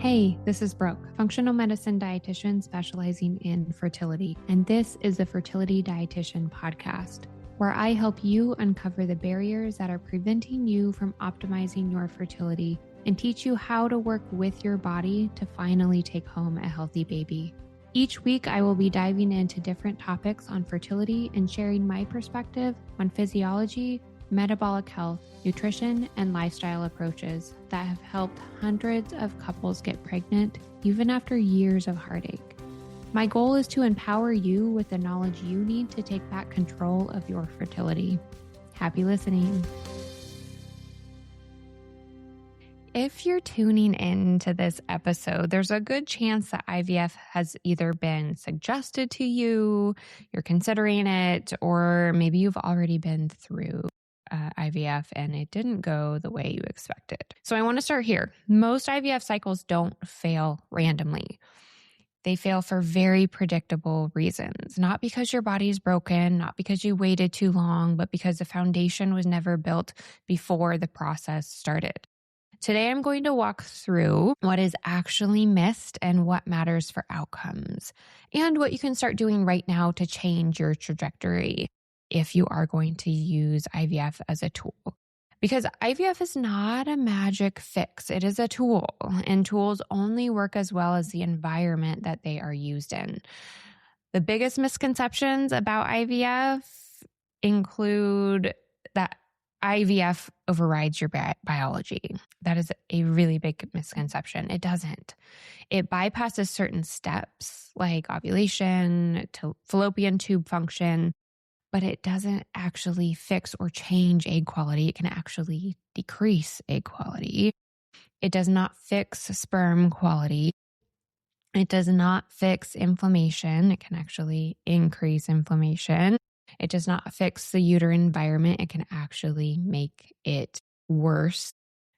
Hey, this is Brooke, functional medicine dietitian specializing in fertility, and this is the Fertility Dietitian podcast, where I help you uncover the barriers that are preventing you from optimizing your fertility and teach you how to work with your body to finally take home a healthy baby. Each week, I will be diving into different topics on fertility and sharing my perspective on physiology, metabolic health, nutrition, and lifestyle approaches that have helped hundreds of couples get pregnant even after years of heartache. My goal is to empower you with the knowledge you need to take back control of your fertility. Happy listening. If you're tuning in to this episode, there's a good chance that IVF has either been suggested to you, you're considering it, or maybe you've already been through IVF and it didn't go the way you expected. So I want to start here. Most IVF cycles don't fail randomly. They fail for very predictable reasons, not because your body is broken, not because you waited too long, but because the foundation was never built before the process started. Today, I'm going to walk through what is actually missed and what matters for outcomes, and what you can start doing right now to change your trajectory if you are going to use IVF as a tool. Because IVF is not a magic fix. It is a tool, and tools only work as well as the environment that they are used in. The biggest misconceptions about IVF include that IVF overrides your biology. That is a really big misconception. It doesn't. It bypasses certain steps like ovulation to fallopian tube function, but it doesn't actually fix or change egg quality. It can actually decrease egg quality. It does not fix sperm quality. It does not fix inflammation. It can actually increase inflammation. It does not fix the uterine environment. It can actually make it worse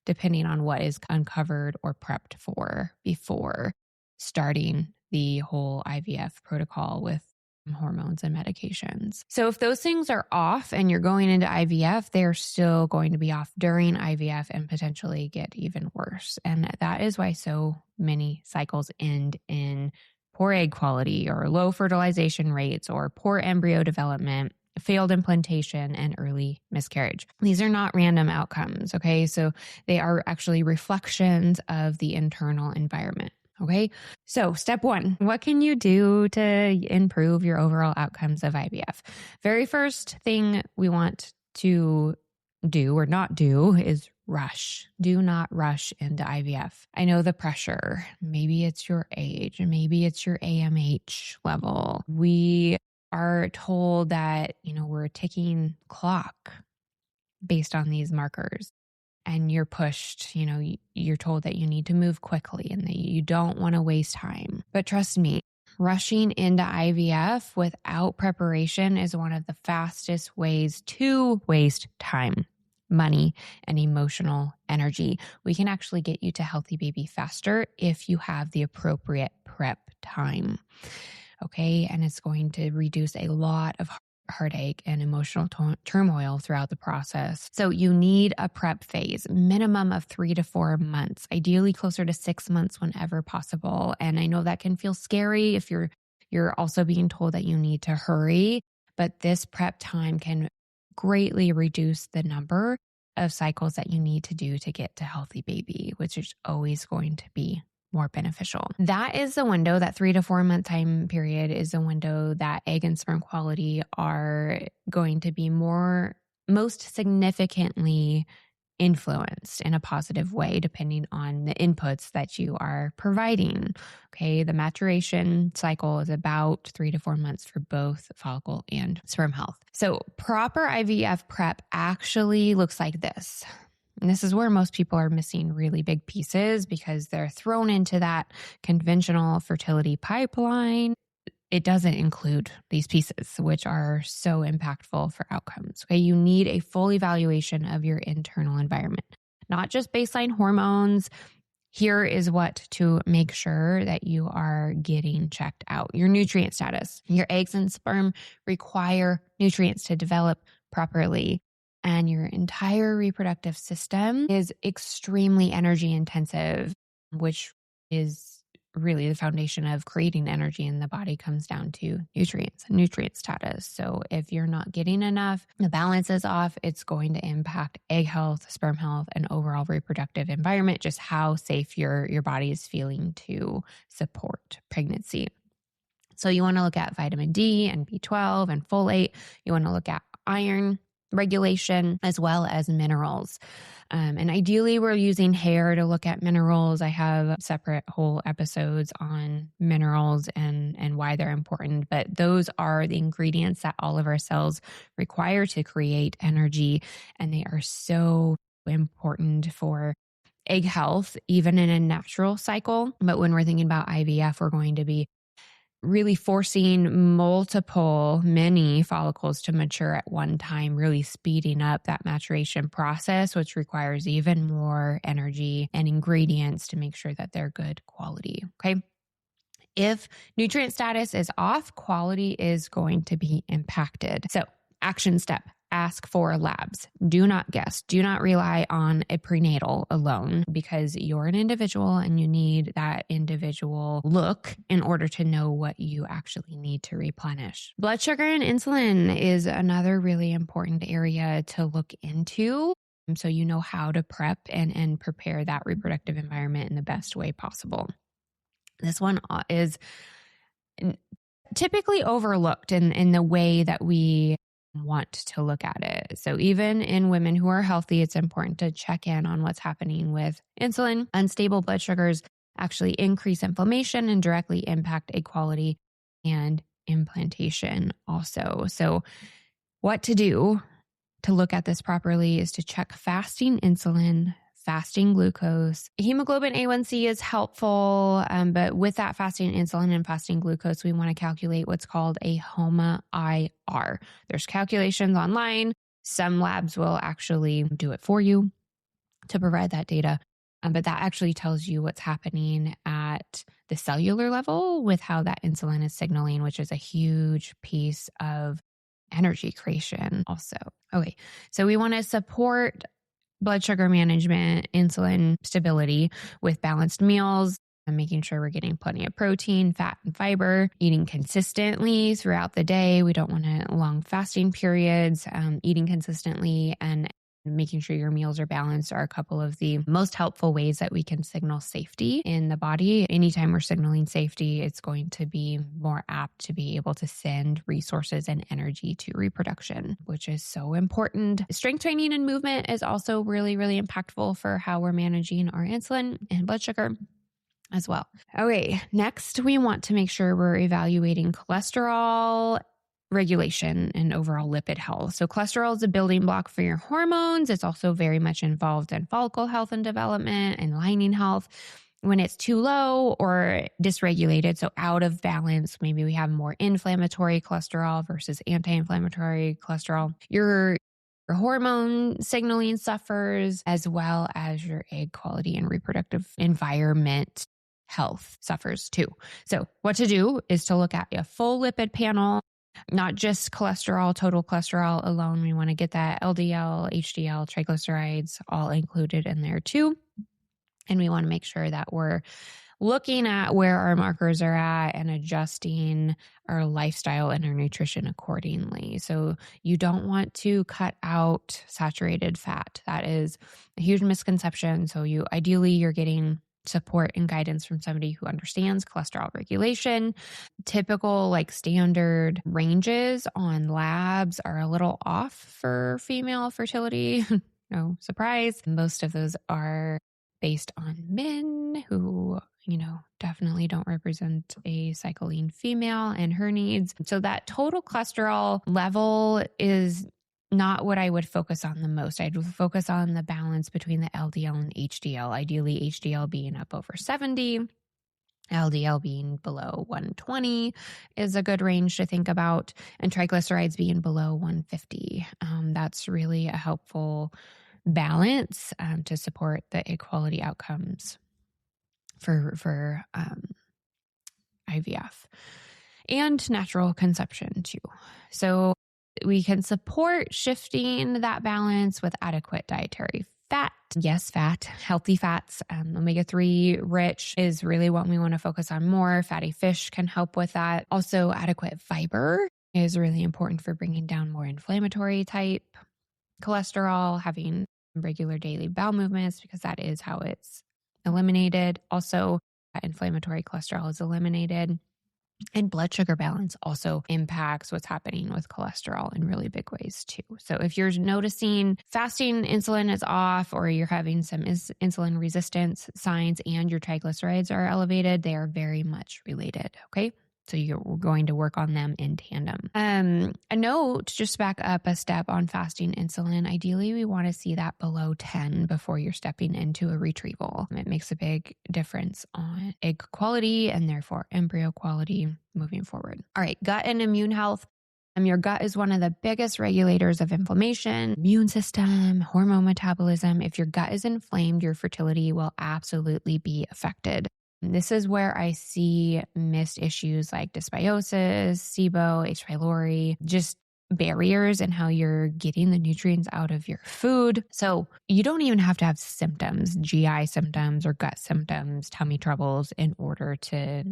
depending on what is uncovered or prepped for before starting the whole IVF protocol with hormones and medications. So if those things are off and you're going into IVF, they're still going to be off during IVF and potentially get even worse. And that is why so many cycles end in poor egg quality or low fertilization rates or poor embryo development, failed implantation, and early miscarriage. These are not random outcomes, okay? So they are actually reflections of the internal environment. Okay, so step one, what can you do to improve your overall outcomes of IVF? Very first thing we want to do or not do is rush. Do not rush into IVF. I know the pressure. Maybe it's your age, maybe it's your AMH level. We are told that, we're a ticking clock based on these markers. And you're pushed, you're told that you need to move quickly and that you don't want to waste time. But trust me, rushing into IVF without preparation is one of the fastest ways to waste time, money, and emotional energy. We can actually get you to healthy baby faster if you have the appropriate prep time. Okay, and it's going to reduce a lot of heartache and emotional turmoil throughout the process. So you need a prep phase, minimum of 3 to 4 months, ideally closer to 6 months whenever possible. And I know that can feel scary if you're also being told that you need to hurry, but this prep time can greatly reduce the number of cycles that you need to do to get to healthy baby, which is always going to be more beneficial. That is the window, that 3 to 4 month time period is the window that egg and sperm quality are going to be most significantly influenced in a positive way, depending on the inputs that you are providing. Okay. The maturation cycle is about 3 to 4 months for both follicle and sperm health. So proper IVF prep actually looks like this. And this is where most people are missing really big pieces because they're thrown into that conventional fertility pipeline. It doesn't include these pieces, which are so impactful for outcomes. Okay, you need a full evaluation of your internal environment, not just baseline hormones. Here is what to make sure that you are getting checked out. Your nutrient status. Your eggs and sperm require nutrients to develop properly. And your entire reproductive system is extremely energy intensive, which is really the foundation of creating energy in the body comes down to nutrients and nutrient status. So if you're not getting enough, the balance is off, it's going to impact egg health, sperm health, and overall reproductive environment, just how safe your body is feeling to support pregnancy. So you want to look at vitamin D and B12 and folate. You want to look at iron regulation as well as minerals. And ideally, we're using hair to look at minerals. I have separate whole episodes on minerals and why they're important, but those are the ingredients that all of our cells require to create energy, and they are so important for egg health, even in a natural cycle. But when we're thinking about IVF, we're going to be really forcing many follicles to mature at one time, really speeding up that maturation process, which requires even more energy and ingredients to make sure that they're good quality. Okay. If nutrient status is off, quality is going to be impacted. So, action step. Ask for labs. Do not guess. Do not rely on a prenatal alone, because you're an individual and you need that individual look in order to know what you actually need to replenish. Blood sugar and insulin is another really important area to look into, so you know how to prep and prepare that reproductive environment in the best way possible. This one is typically overlooked in the way that we want to look at it. So even in women who are healthy, it's important to check in on what's happening with insulin. Unstable blood sugars actually increase inflammation and directly impact egg quality and implantation also. So what to do to look at this properly is to check fasting insulin, fasting glucose. Hemoglobin A1C is helpful, but with that fasting insulin and fasting glucose, we want to calculate what's called a HOMA-IR. There's calculations online. Some labs will actually do it for you to provide that data, but that actually tells you what's happening at the cellular level with how that insulin is signaling, which is a huge piece of energy creation also. Okay, so we want to support blood sugar management, insulin stability with balanced meals, and making sure we're getting plenty of protein, fat, and fiber, eating consistently throughout the day. We don't want long fasting periods. Eating consistently and making sure your meals are balanced are a couple of the most helpful ways that we can signal safety in the body. Anytime we're signaling safety, it's going to be more apt to be able to send resources and energy to reproduction, which is so important. Strength training and movement is also really, really impactful for how we're managing our insulin and blood sugar as well. Okay, next we want to make sure we're evaluating cholesterol regulation and overall lipid health. So cholesterol is a building block for your hormones. It's also very much involved in follicle health and development and lining health. When it's too low or dysregulated, so out of balance, maybe we have more inflammatory cholesterol versus anti-inflammatory cholesterol, your hormone signaling suffers, as well as your egg quality and reproductive environment health suffers too. So what to do is to look at a full lipid panel, not just cholesterol, total cholesterol alone. We want to get that LDL, HDL, triglycerides all included in there too. And we want to make sure that we're looking at where our markers are at and adjusting our lifestyle and our nutrition accordingly. So you don't want to cut out saturated fat. That is a huge misconception. So you're getting support and guidance from somebody who understands cholesterol regulation. Typical standard ranges on labs are a little off for female fertility. No surprise. Most of those are based on men who, definitely don't represent a cycling female and her needs. So that total cholesterol level is not what I would focus on the most. I'd focus on the balance between the LDL and HDL, ideally HDL being up over 70, LDL being below 120 is a good range to think about, and triglycerides being below 150. That's really a helpful balance to support the egg quality outcomes for IVF and natural conception too. So we can support shifting that balance with adequate dietary Fat. Yes, fat, healthy fats. Omega-3 rich is really what we want to focus on more. Fatty fish can help with that. Also, adequate fiber is really important for bringing down more inflammatory type cholesterol, having regular daily bowel movements, because that is how it's eliminated. Also, inflammatory cholesterol is eliminated. And blood sugar balance also impacts what's happening with cholesterol in really big ways too. So if you're noticing fasting insulin is off, or you're having some insulin resistance signs and your triglycerides are elevated, they are very much related. Okay. So you're going to work on them in tandem. A note, just back up a step on fasting insulin. Ideally, we want to see that below 10 before you're stepping into a retrieval. It makes a big difference on egg quality and therefore embryo quality moving forward. All right, gut and immune health. Your gut is one of the biggest regulators of inflammation, immune system, hormone metabolism. If your gut is inflamed, your fertility will absolutely be affected. This is where I see missed issues like dysbiosis, SIBO, H. pylori, just barriers in how you're getting the nutrients out of your food. So you don't even have to have symptoms, GI symptoms or gut symptoms, tummy troubles in order to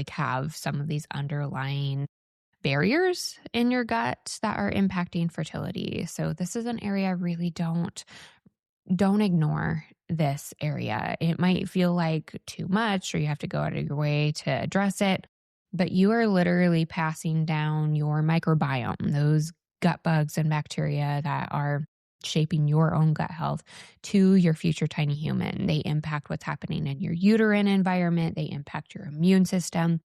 have some of these underlying barriers in your gut that are impacting fertility. So this is an area I really don't ignore this area. It might feel like too much, or you have to go out of your way to address it, but you are literally passing down your microbiome, those gut bugs and bacteria that are shaping your own gut health, to your future tiny human. They impact what's happening in your uterine environment. They impact your immune system.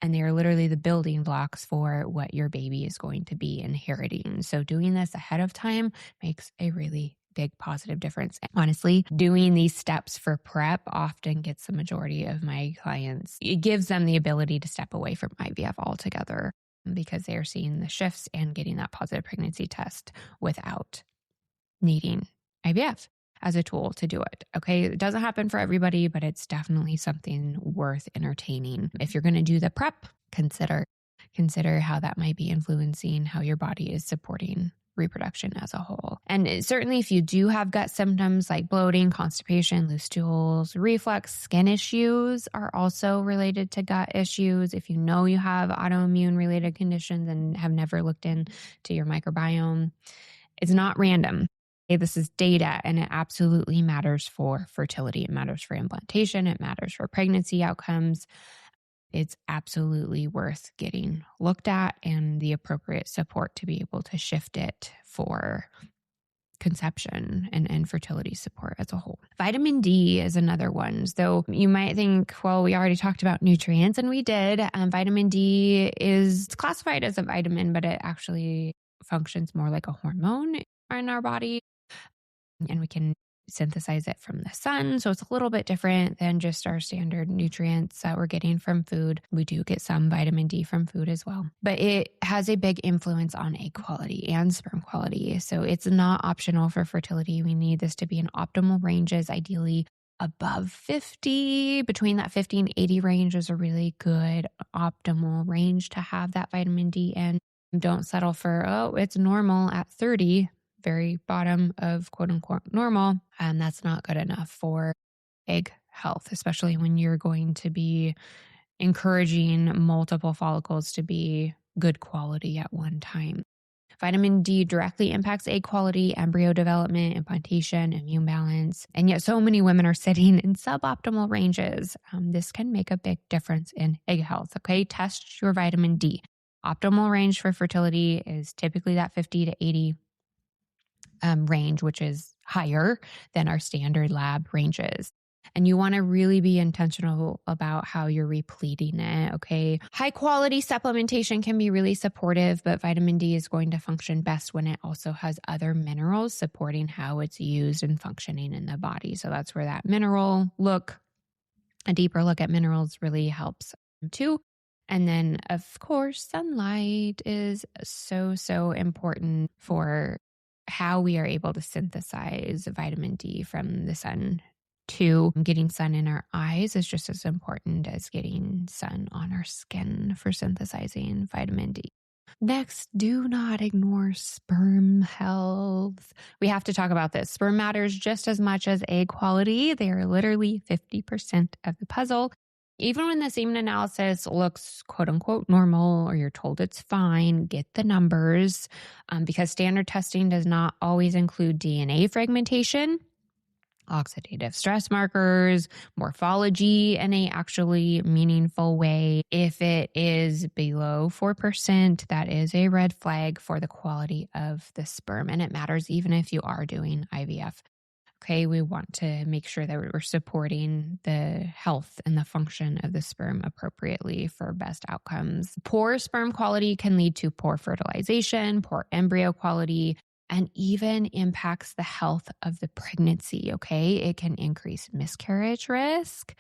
And they are literally the building blocks for what your baby is going to be inheriting. So doing this ahead of time makes a really big positive difference. Honestly, doing these steps for prep often gets the majority of my clients. It gives them the ability to step away from IVF altogether because they are seeing the shifts and getting that positive pregnancy test without needing IVF as a tool to do it. Okay. It doesn't happen for everybody, but it's definitely something worth entertaining. If you're going to do the prep, consider how that might be influencing how your body is supporting reproduction as a whole. And certainly if you do have gut symptoms like bloating, constipation, loose stools, reflux, skin issues are also related to gut issues. If you know you have autoimmune related conditions and have never looked into your microbiome, it's not random. Okay, this is data, and it absolutely matters for fertility. It matters for implantation. It matters for pregnancy outcomes. It's absolutely worth getting looked at and the appropriate support to be able to shift it for conception and fertility support as a whole. Vitamin D is another one. So you might think, well, we already talked about nutrients, and we did. Vitamin D is classified as a vitamin, but it actually functions more like a hormone in our body, and we can synthesize it from the sun. So it's a little bit different than just our standard nutrients that we're getting from food. We do get some vitamin D from food as well, but it has a big influence on egg quality and sperm quality. So it's not optional for fertility. We need this to be in optimal ranges, ideally above 50. Between that 50 and 80 range is a really good optimal range to have that vitamin D in. Don't settle for, oh, it's normal at 30. Very bottom of quote unquote normal. And that's not good enough for egg health, especially when you're going to be encouraging multiple follicles to be good quality at one time. Vitamin D directly impacts egg quality, embryo development, implantation, immune balance. And yet so many women are sitting in suboptimal ranges. This can make a big difference in egg health. Okay. Test your vitamin D. Optimal range for fertility is typically that 50 to 80 range, which is higher than our standard lab ranges. And you want to really be intentional about how you're repleting it, okay? High quality supplementation can be really supportive, but vitamin D is going to function best when it also has other minerals supporting how it's used and functioning in the body. So that's where that mineral look, a deeper look at minerals really helps too. And then, of course, sunlight is so important for how we are able to synthesize vitamin D from the sun. Too, getting sun in our eyes is just as important as getting sun on our skin for synthesizing vitamin D. Next, do not ignore sperm health. We have to talk about this. Sperm matters just as much as egg quality. They are literally 50% of the puzzle. Even when the semen analysis looks quote unquote normal or you're told it's fine, get the numbers because standard testing does not always include DNA fragmentation, oxidative stress markers, morphology in a actually meaningful way. If it is below 4%, that is a red flag for the quality of the sperm. And it matters even if you are doing IVF. Okay, we want to make sure that we're supporting the health and the function of the sperm appropriately for best outcomes. Poor sperm quality can lead to poor fertilization, poor embryo quality, and even impacts the health of the pregnancy. Okay, it can increase miscarriage risk.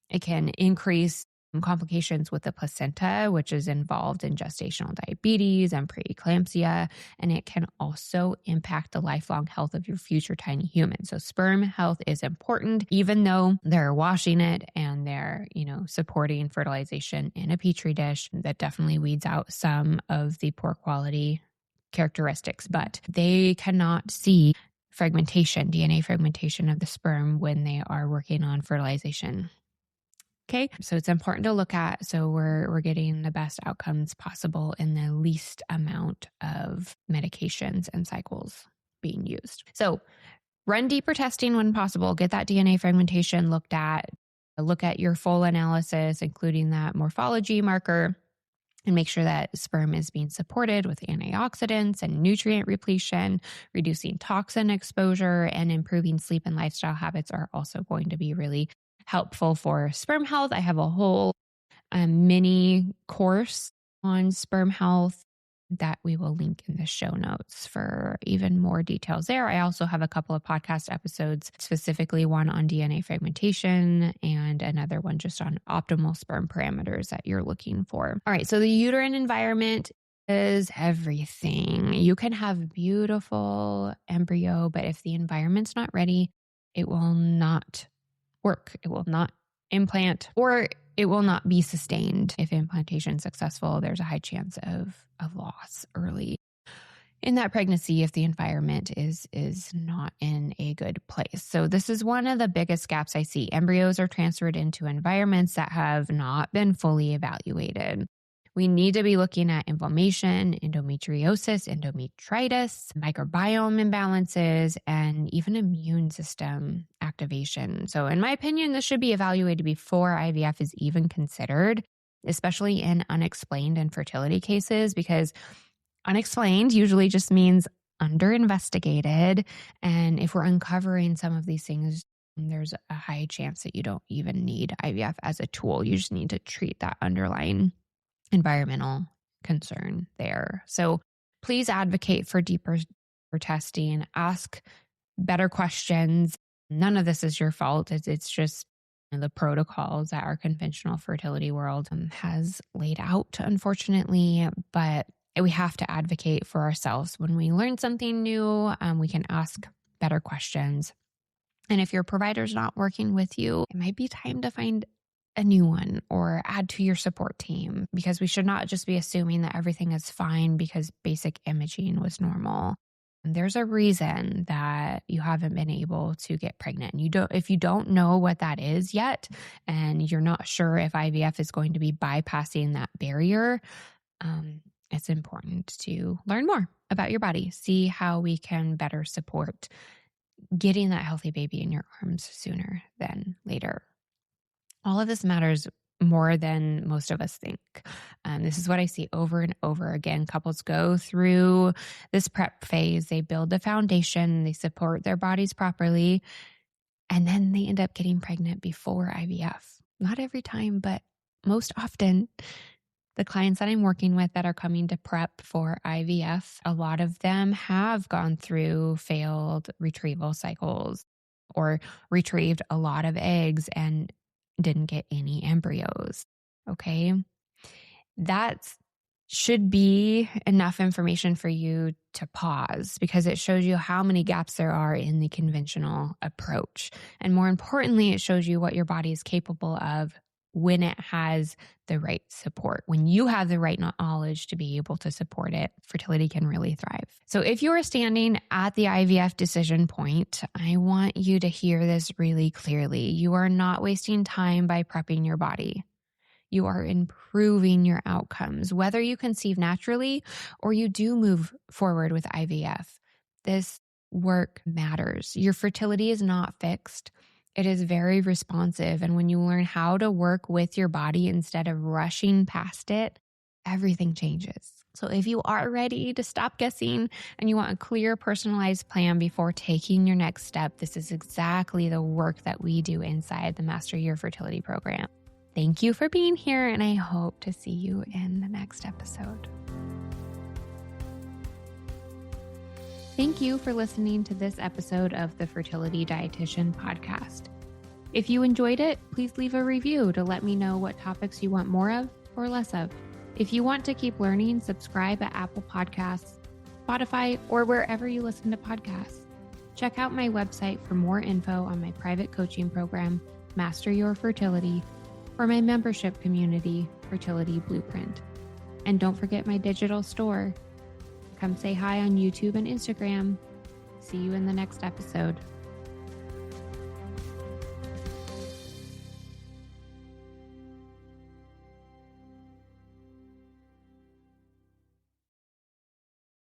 It can increase complications with the placenta, which is involved in gestational diabetes and preeclampsia. And it can also impact the lifelong health of your future tiny human. So sperm health is important, even though they're washing it and they're, supporting fertilization in a petri dish. That definitely weeds out some of the poor quality characteristics, but they cannot see fragmentation, DNA fragmentation of the sperm when they are working on fertilization. Okay, so it's important to look at so we're getting the best outcomes possible in the least amount of medications and cycles being used. So run deeper testing when possible. Get that DNA fragmentation looked at. Look at your full analysis, including that morphology marker, and make sure that sperm is being supported with antioxidants and nutrient repletion. Reducing toxin exposure and improving sleep and lifestyle habits are also going to be really helpful for sperm health. I have a whole mini course on sperm health that we will link in the show notes for even more details there. I also have a couple of podcast episodes, specifically one on DNA fragmentation and another one just on optimal sperm parameters that you're looking for. All right, so the uterine environment is everything. You can have beautiful embryo, but if the environment's not ready, it will not work. It will not implant, or it will not be sustained. If implantation is successful, there's a high chance of loss early in that pregnancy if the environment is not in a good place. So this is one of the biggest gaps I see. Embryos are transferred into environments that have not been fully evaluated. We need to be looking at inflammation, endometriosis, endometritis, microbiome imbalances, and even immune system activation. So in my opinion, this should be evaluated before IVF is even considered, especially in unexplained infertility cases, because unexplained usually just means under-investigated. And if we're uncovering some of these things, there's a high chance that you don't even need IVF as a tool. You just need to treat that underlying environmental concern there. So please advocate for deeper testing, ask better questions. None of this is your fault. It's just the protocols that our conventional fertility world has laid out, unfortunately, but we have to advocate for ourselves. When we learn something new, we can ask better questions. And if your provider's not working with you, it might be time to find a new one or add to your support team, because we should not just be assuming that everything is fine because basic imaging was normal. And there's a reason that you haven't been able to get pregnant. If you don't know what that is yet, and you're not sure if IVF is going to be bypassing that barrier, it's important to learn more about your body, see how we can better support getting that healthy baby in your arms sooner than later. All of this matters more than most of us think. This is what I see over and over again. Couples go through this prep phase, they build the foundation, they support their bodies properly, and then they end up getting pregnant before IVF. Not every time, but most often. The clients that I'm working with that are coming to prep for IVF, a lot of them have gone through failed retrieval cycles or retrieved a lot of eggs and didn't get any embryos. Okay. That should be enough information for you to pause, because it shows you how many gaps there are in the conventional approach. And more importantly, it shows you what your body is capable of when it has the right support. When you have the right knowledge to be able to support it, fertility can really thrive. So if you are standing at the IVF decision point, I want you to hear this really clearly. You are not wasting time by prepping your body. You are improving your outcomes, whether you conceive naturally or you do move forward with IVF. This work matters. Your fertility is not fixed. It is very responsive. And when you learn how to work with your body instead of rushing past it, everything changes. So if you are ready to stop guessing and you want a clear, personalized plan before taking your next step, this is exactly the work that we do inside the Master Your Fertility program. Thank you for being here, and I hope to see you in the next episode. Thank you for listening to this episode of the Fertility Dietitian podcast. If you enjoyed it, please leave a review to let me know what topics you want more of or less of. If you want to keep learning, subscribe at Apple Podcasts, Spotify, or wherever you listen to podcasts. Check out my website for more info on my private coaching program, Master Your Fertility, or my membership community, Fertility Blueprint. And don't forget my digital store. Come say hi on YouTube and Instagram. See you in the next episode.